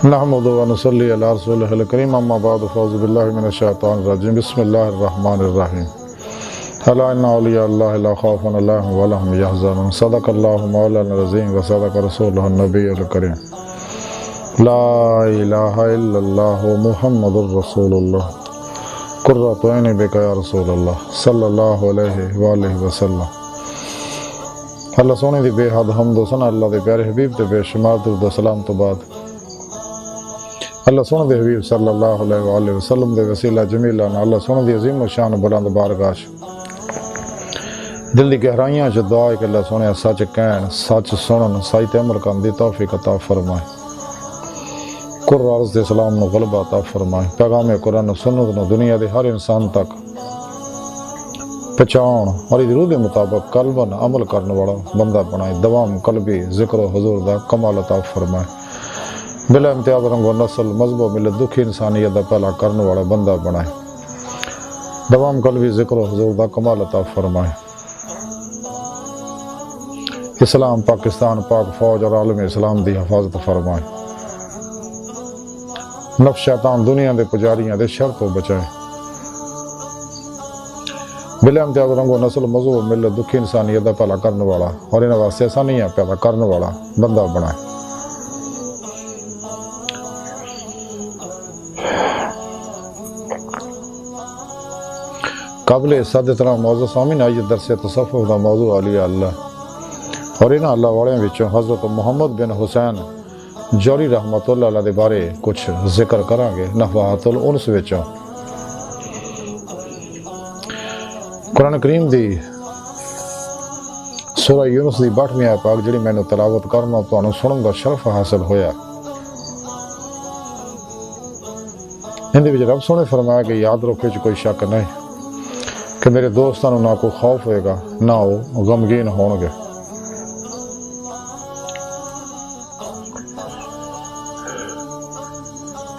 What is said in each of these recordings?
نحمدہ و نصلی علی رسولہ الکریم اما بعد فاعوذ باللہ من الشیطان الرجیم بسم اللہ الرحمن الرحیم الا ان اولیاء اللہ لا خوف علیہم ولا هم یحزنون صدق اللہ مولانا العظیم و صدق رسولہ النبی الکریم لا الہ الا اللہ محمد الرسول اللہ قرۃ عین بک یا رسول اللہ صلی اللہ علیہ وآلہ وسلم۔ اللہ سونے دی بے حد حمد و ثنا اللہ دے پیارے حبیب تے بے شمار درود و سلام تو بعد اللہ سونے دے حبیب صلی اللہ علیہ وآلہ وسلم دے وسیلہ جمیلہ اللہ سونے دی عظیم و شان بلند بارگاہ دل دی گہرائیاں چ دعا ہے کہ اللہ سونے سچ کہن سچ سنن سائی تے عمل کرن دی توفیق عطا فرمائے، قرآن عرض دے اسلام نو غلبہ عطا فرمائے، پیغام قرآن و سنت نو دنیا دے ہر انسان تک پہچان اور روح دے مطابق قلباً عمل کرنے والا بندہ بنائے، دوام قلبی ذکر و حضور دا کمال عطا فرمائے، بلا امتیاز رنگ و نسل مذہب و ملت دکھی انسانیت دا پہلا کرنے والا بندہ بنائے، دوام قلبی ذکر و حضور دا کمال عطا فرمائے۔ اسلام پاکستان پاک فوج اور عالم اسلام دی حفاظت فرمائے، نفس شیطان دنیا دے پجاریاں دے شر تو بچائے، بلا امتیاز رنگ و نسل مذہب و ملت دکھی انسانیت دا پہلا کرنے والا اور انہاں واسطے آسانیاں پیدا کرنے والا بندہ بنائے۔ قابل صدر موضوع سامین آئی درس تصوف دا موضوع علی اللہ اور انہاں اللہ والے وچوں حضرت محمد بن حسین جوری رحمت اللہ علیہ دے بارے کچھ ذکر کریں گے نفحات الانس وچوں۔ قرآن کریم دی سورہ یونس دی 62ویں آیت پاک جڑی میں نے تلاوت کرنا تانوں سنن دا شرف حاصل ہویا، اندے وچ رب سونے فرمایا کہ یاد رکھو کہ کوئی شک نہیں کہ میرے دوستاں نہ کوئی خوف ہوئے گا نہ وہ غمگین ہون گے۔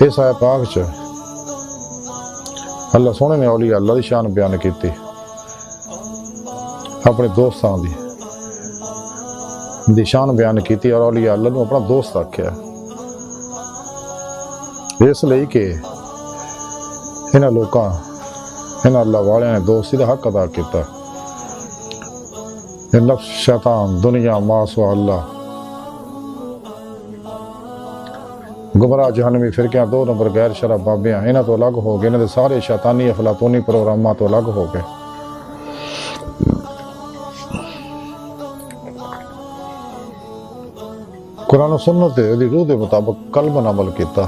اس آیت پاک چ اللہ سونے نے اولیاء اللہ دی شان بیان کیتی، اپنے دوستاں دی شان بیان کیتی اور اولیاء اللہ نو اپنا دوست رکھیا، اس لئی کہ انہاں لوکاں انہاں اللہ والے نے دوستی دا حق ادا کیتا، نفس شیطان دنیا ما سوا اللہ گمراہ جہنمی فرقیاں دو نمبر غیر شرع بابیاں انہاں تو الگ ہو گئے، انہاں دے سارے شیطانی افلاطونی پروگراماں تو الگ ہو گئے۔ قرآن و سنت دی روح دے مطابق قلباً عمل کیتا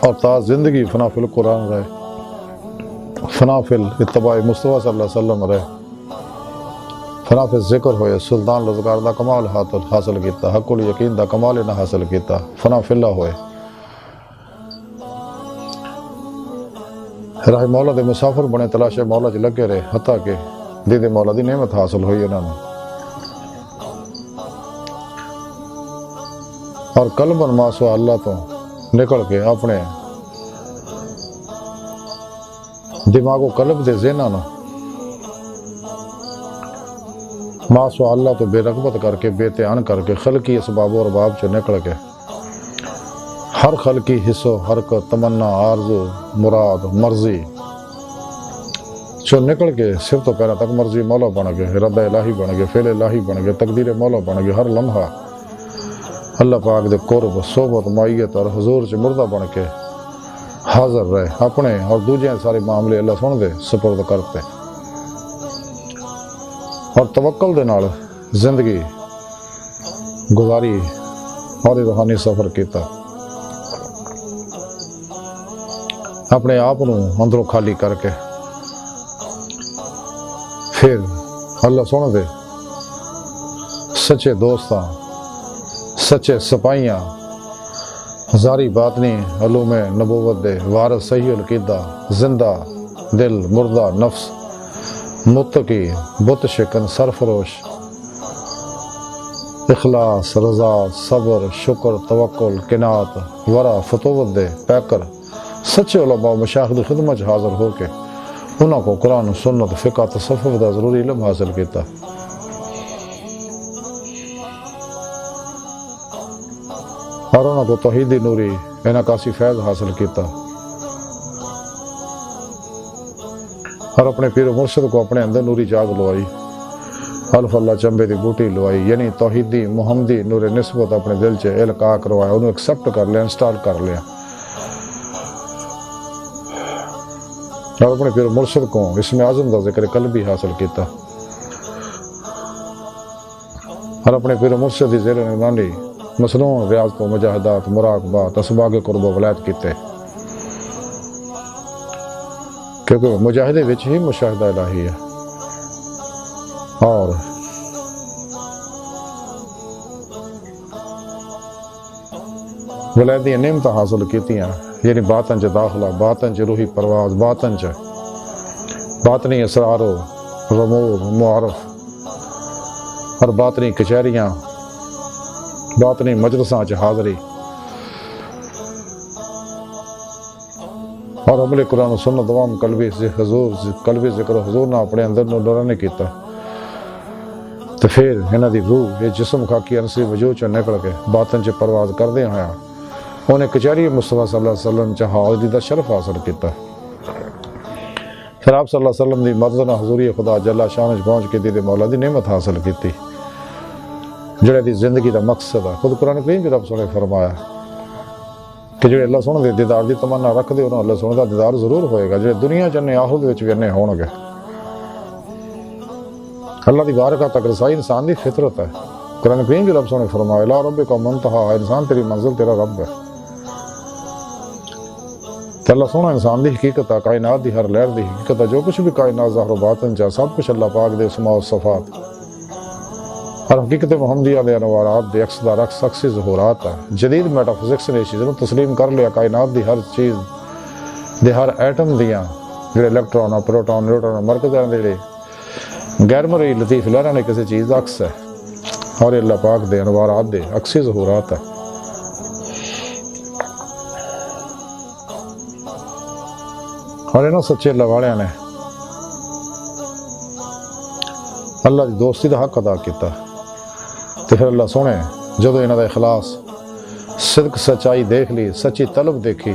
اور تا زندگی فنا فی القرآن رہے، فنا فی اتباع مصطفیٰ صلی اللہ علیہ وسلم رہے، فنا فی ذکر ہوئے، سلطان روزگار دا کمال حاصل کیتا، حق الیقین دا کمال نہ حاصل کیتا، فنا فی اللہ ہوئے، راہ مولا دے مسافر بنے تلاش مولا چ لگے رہے حتیٰ کہ دید مولا دی نعمت حاصل ہوئی انہوں نے، اور قلباً ما سوا اللہ تو نکل کے اپنے دماغ و قلب دے ذہناں نو ما سوا اللہ تو بے رغبت کر کے بے دھیان کر کے خلقی اسباب و ارباب چ نکل کے ہر خلقی حصو حرکت تمنا آرزو مراد مرضی چو نکل کے سر تو پیرا تک مرضی مولا بن گئے، ارادہ الہی بن گئے، فعل الہی بن گئے، تقدیر مولا بن گئے، ہر لمحہ اللہ پاک دے قرب صحبت معیت اور حضور چ مردہ بن کے حاضر رہے، اپنے اور دوجے سارے معاملے اللہ سن دے سپرد کرتے اور توکل دے نال زندگی گزاری اور روحانی سفر کیتا، اپنے آپ نو اندروں خالی کر کے پھر اللہ سن دے سچے دوستاں سچے سپاہیاں زاری باطنی علوم نبوت دے وارث صحیح القیدہ زندہ دل مردہ نفس متقی بت شکن سرفروش اخلاص رضا صبر شکر توکل قناعت ورع فتوت دے پیکر سچے علماء و مشائخ دی خدمت حاضر ہو کے انہوں کو قرآن و سنت فقہ تصوف دا ضروری علم حاصل کیتا، اور انہوں کو توحیدی نوری انعکاسی فیض حاصل کیتا اور اپنے پیر و مرشد کو اپنے اندر نوری جاگ لوائی، الف اللہ چمبے دی بوٹی لوائی، یعنی توحیدی محمدی نور نسبت اپنے دل چ القاء کروایا، انہوں ایکسیپٹ کر لیا، انسٹال کر لیا، اور اپنے پیر و مرشد کو اسم اعظم دا ذکر قلبی حاصل کیتا اور اپنے پیر و مرشد دی زیر نگرانی مصنون ریاضت و مجاہدات، مراقبات، اسباغ قرب و ولایت کیتے، کیونکہ مجاہدے وچ ہی مشاہدہ الہی ہے۔ اور ولایت دی نعمت حاصل کیتیاں، یعنی باطن چ داخلہ، باطن چ روحی پرواز، باطن چ باطنی اسرار و رموز معارف اور باطنی کچہریاں، باطنی مجلساں چ حاضری اور عمل قرآن و سنت دوام قلبی ذکر و حضور نہ اپنے اندر نورانی کیتا، تو پھر انہاں دی روح یہ جسم خاکی انسی وجود چ نکل کے باطن چ پرواز کردے ہویا انہیں کچہری مصطفیٰ صلی اللہ علیہ وسلم چ حاضری دا شرف حاصل کیتا۔ پھر آپ صلی اللہ علیہ وسلم دی مدد نہ حضوری خدا جل شان وچ پہنچ کے دی مولا دی نعمت حاصل کیتی، جڑے دی زندگی دا مقصد ہے۔ خود قرآن کریم رب سونے فرمایا کہ جڑے اللہ سونے دے دیدار دی تمنا رکھ دے انہوں اللہ سونے دا دیدار ضرور ہوئے گا، جڑے دنیا چنے آخرت وچ بھی انے ہون گے۔ اللہ دی بارگاہ تک رسائی انسان دی فطرت ہے۔ قرآن کریم رب سونے فرمایا لا رب کا منتہا، انسان تیری منزل تیرا رب ہے۔ تو اللہ سونا انسان دی حقیقت ہے، کائنات دی ہر لہر دی حقیقت ہے، جو کچھ بھی کائنات ظاہر و باطن چاہ سب کچھ اللہ پاک دے اسماء و صفات اور حقیقت محمدیہ دے انوارات دے عکس دا رقص عکسی ظہورات ہے۔ جدید میٹا فزکس نے اس چیز کو تسلیم کر لیا، کائنات دی ہر چیز دے ہر ایٹم دیاں جڑے الیکٹرون پروٹون نیوٹرون مرکز دے جڑے غیر مرئی لطیف لہراں نے کسی چیز دا عکس ہے اور اللہ پاک دے انوارات دے عکسی ظہورات ہے۔ اور انہوں سچے اللہ والیاں نے اللہ دی دوستی دا حق ادا کیتا، تو پھر اللہ سونے جدو انہوں دا اخلاص صدق سچائی دیکھ لی، سچی طلب دیکھی،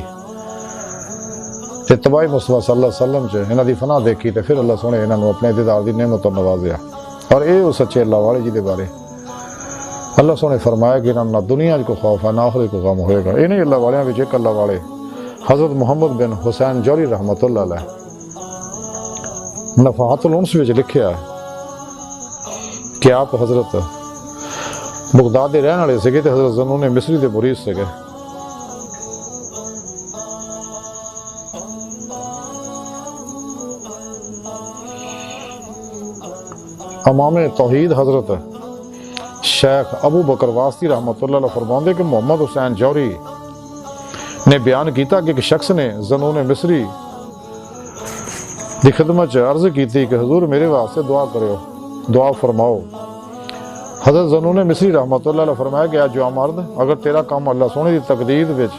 اتباع مصطفیٰ صلی اللہ علیہ وسلم چ انہوں دی فنا دیکھی، تو پھر اللہ سونے انہوں اپنے دیدار دی نعمت اور نوازیا۔ اور اے وہ سچے اللہ والے جی دے بارے اللہ سونے فرمایا کہ انہوں نہ دنیا کو خوف ہے نہ آخرت کو غم ہوئے گا۔ انہیں اللہ والیاں وچ ایک اللہ والے حضرت محمد بن حسین جوہری رحمۃ اللہ علیہ نفحات الانس وچ لکھیا ہے کہ آپ حضرت بغداد دے رہن والے سگے تے حضرت ذنون مصری دے مرید سگے۔ امام توحید حضرت شیخ ابو بکر واسطی رحمۃ اللہ علیہ فرماندے کہ محمد حسین جوہری نے بیان کیتا کہ ایک شخص نے ذنون مصری دی خدمت عرض کی تھی کہ حضور میرے واسطے دعا کرو، دعا فرماؤ۔ حضرت ذنون مصری رحمۃ اللہ علیہ فرمایا کہ اے جو مرد، اگر تیرا کام اللہ سونے دی تقدیر وچ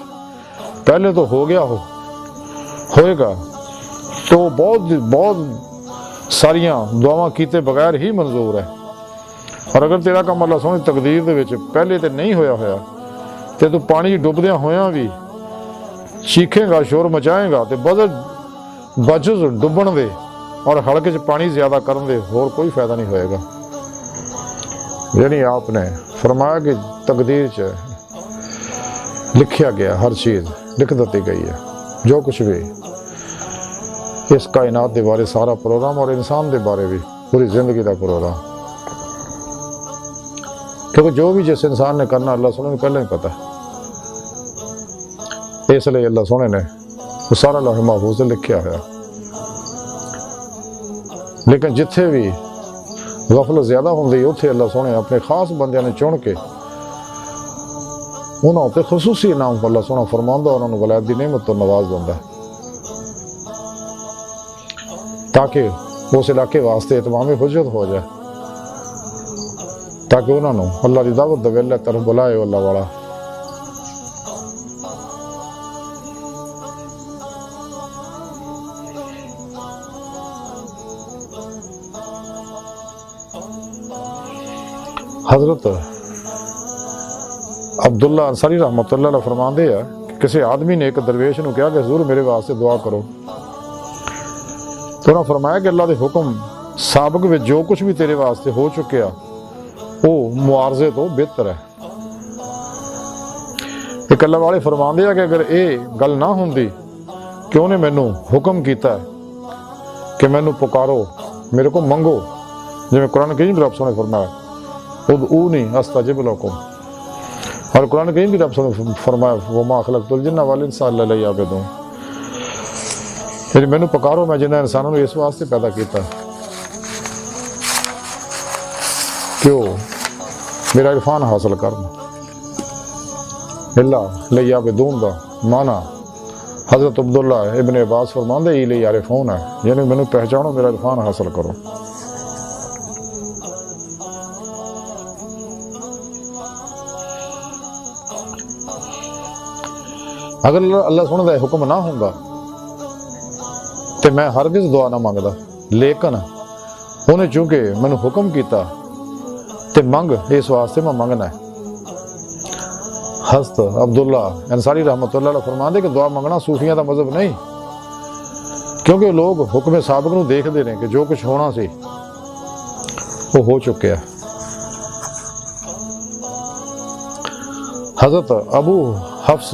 پہلے تو ہو گیا ہوئے گا تو بہت ساریاں دعاواں کیتے بغیر ہی منظور ہے، اور اگر تیرا کام اللہ سونے دی تقدیر دے وچ پہلے تے نہیں ہویا تے تو پانی ڈبدیاں ہویاں بھی چیکھیں گا، شور مچائیں گا، تے بجز ڈبن دے اور حلقے چ پانی زیادہ کرن دے اور کوئی فائدہ نہیں ہوئے گا۔ یعنی آپ نے فرمایا کہ تقدیر چ لکھیا گیا، ہر چیز لکھ دیتی گئی ہے، جو کچھ بھی اس کائنات دے بارے سارا پروگرام اور انسان دے بارے بھی پوری زندگی دا پروگرام، کیونکہ جو بھی جس انسان نے کرنا اللہ سونے نے پہلے ہی پتہ ہے، اس لیے اللہ سونے نے وہ سارا لوح محفوظ سے لکھیا ہوا۔ لیکن جتھے بھی غفلت زیادہ ہوندی اتھے اللہ سونے اپنے خاص بندیاں نے چن کے انہوں تے خصوصی انعام اللہ سونا فرماندا اور انہوں ولایت دی نعمت تو نواز دیندا ہے، تاکہ اس علاقے واسطے اتمام حجت ہو جائے، تاکہ انہوں نے اللہ دی دعوت دے اللہ طرف بلائے اللہ والا۔ حضرت عبداللہ انصاری رحمۃ اللہ علیہ فرماندے ہیں کہ کسی آدمی نے ایک درویش نو کہا کہ حضور میرے واسطے دعا کرو، تو انہوں نے فرمایا کہ اللہ دے حکم سابق میں جو کچھ بھی تیرے واسطے ہو چکیا وہ معارضے تو بہتر ہے۔ ایک اللہ والے فرماندے ہیں کہ اگر یہ گل نہ ہوندی کہ انہیں مینوں حکم کیتا ہے کہ مینوں پکارو، میرے کو منگو، جی میں قرآن کریم کی رب نے فرمایا ادعونی استجب لکم، اور قرآن کریم کی رب نے فرمایا وما خلقت الجن والانس الا لیعبدون، یعنی مینوں پکارو، میں جنہیں انسانوں نے اس واسطے پیدا کیتا ہے کیوں میرا عرفان حاصل کرنا۔ اللہ لیعبدون دا مانا حضرت عبداللہ ابن عباس فرماندے ہی لیعرفون ہے، یعنی مینوں پہچانو، میرا عرفان حاصل کرو۔ اگر اللہ سونے دا حکم نہ ہوندا تو میں ہرگز دعا نہ مانگدا، لیکن انہیں چونکہ مینوں حکم کیتا تے منگ، اس واسطے میں منگنا ہے۔ حضرت عبداللہ انصاری رحمۃ اللہ علیہ فرماندے کہ دعا منگنا صوفیاں دا مذہب نہیں، کیونکہ لوگ حکم سابق نو دیکھ دے رہے کہ جو کچھ ہونا سی وہ ہو چکے ہے۔ حضرت ابو حفص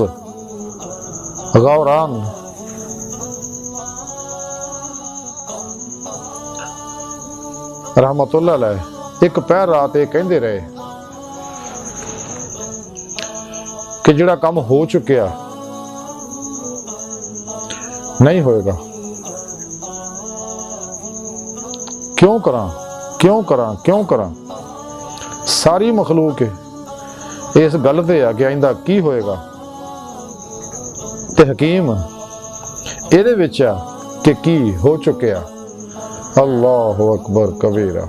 غوران رحمۃ اللہ علیہ ایک پہر رات یہ کہندے رہے کہ جڑا کام ہو چکیا نہیں ہوئے گا، کیوں کراں کیوں کراں کیوں کراں، ساری مخلوق اس گل تے آ کہ آئندہ کی ہوئے گا، تے حکیم ایدے وچ آ کہ کی ہو چکیا۔ اللہ اکبر کبیرہ۔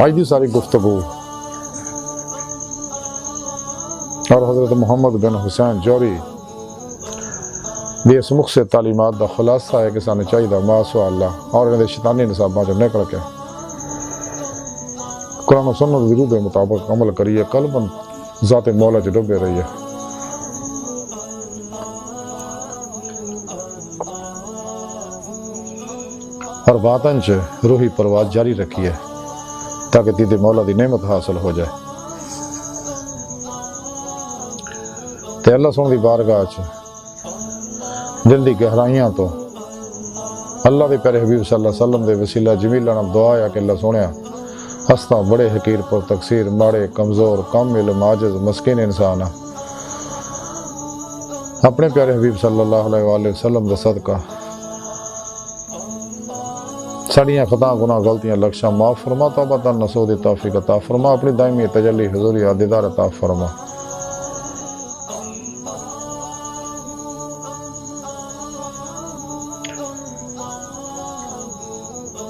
آج دی ساری گفتگو اور حضرت محمد بن حسین جوہری بھی اس مختصر تعلیمات دا خلاصہ ہے کہ سانو چاہیے ماسوا اللہ اور انہاں دے شیطانی نصاباں چوں نکل کے قرآن و سنت دی روح دے مطابق عمل کریے، قلباً ذات مولا چ ڈوبے رہیے۔ اور باطن چ روحی پرواز جاری رکھیے تاکہ دید مولا دی نعمت حاصل ہو جائے۔ تے اللہ سن دی بارگاہ چ دل دی گہرائیاں تو اللہ دے پیارے حبیب صلی اللہ علیہ وسلم دے وسیلہ جمیلہ نام دعا ہے کہ اللہ سنیا ہستا بڑے حقیر پر تقصیر، ماڑے کمزور کامل عاجز مسکین انسان اپنے پیارے حبیب صلی اللہ علیہ وآلہ وسلم دا صدقہ ساڑیاں خطا گناہ غلطیاں لکشاں معاف فرما، توبہ نصوح دی توفیق عطا فرما، اپنی دائمی تجلی حضوری دیدار عطا فرما۔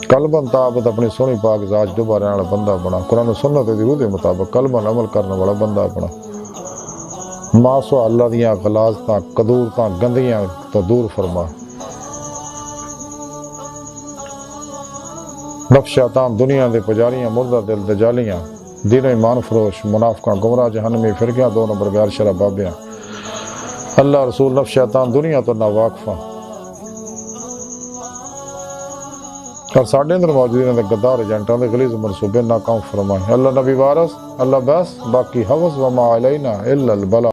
قلباً تعبد اپنی سونی پاک ذات ڈوبا رہنے والا بندہ بنا، قرآن و سنت دی روح دے مطابق قلباً عمل کرنے والا بندہ بنا، ماسوا اللہ دیاں غلاظتاں قدورتاں گندیاں تو دور فرما، نفس شیطان دنیا دے پجاریاں مردہ دل دجالیاں دین و ایمان فروش منافقاں گمراہ جہنمی فرقیاں دو نمبر غیر شرع بابیاں اللہ رسول نفس شیطان دنیا تو نہ واقفاں اور ساڑھے اندر موجودین دے گدار ایجنٹاں دے غلیظ منصوبے ناکام فرمائیں۔ اللہ نبی وارث، اللہ بس، باقی حوث وما علینا الا البلاغ۔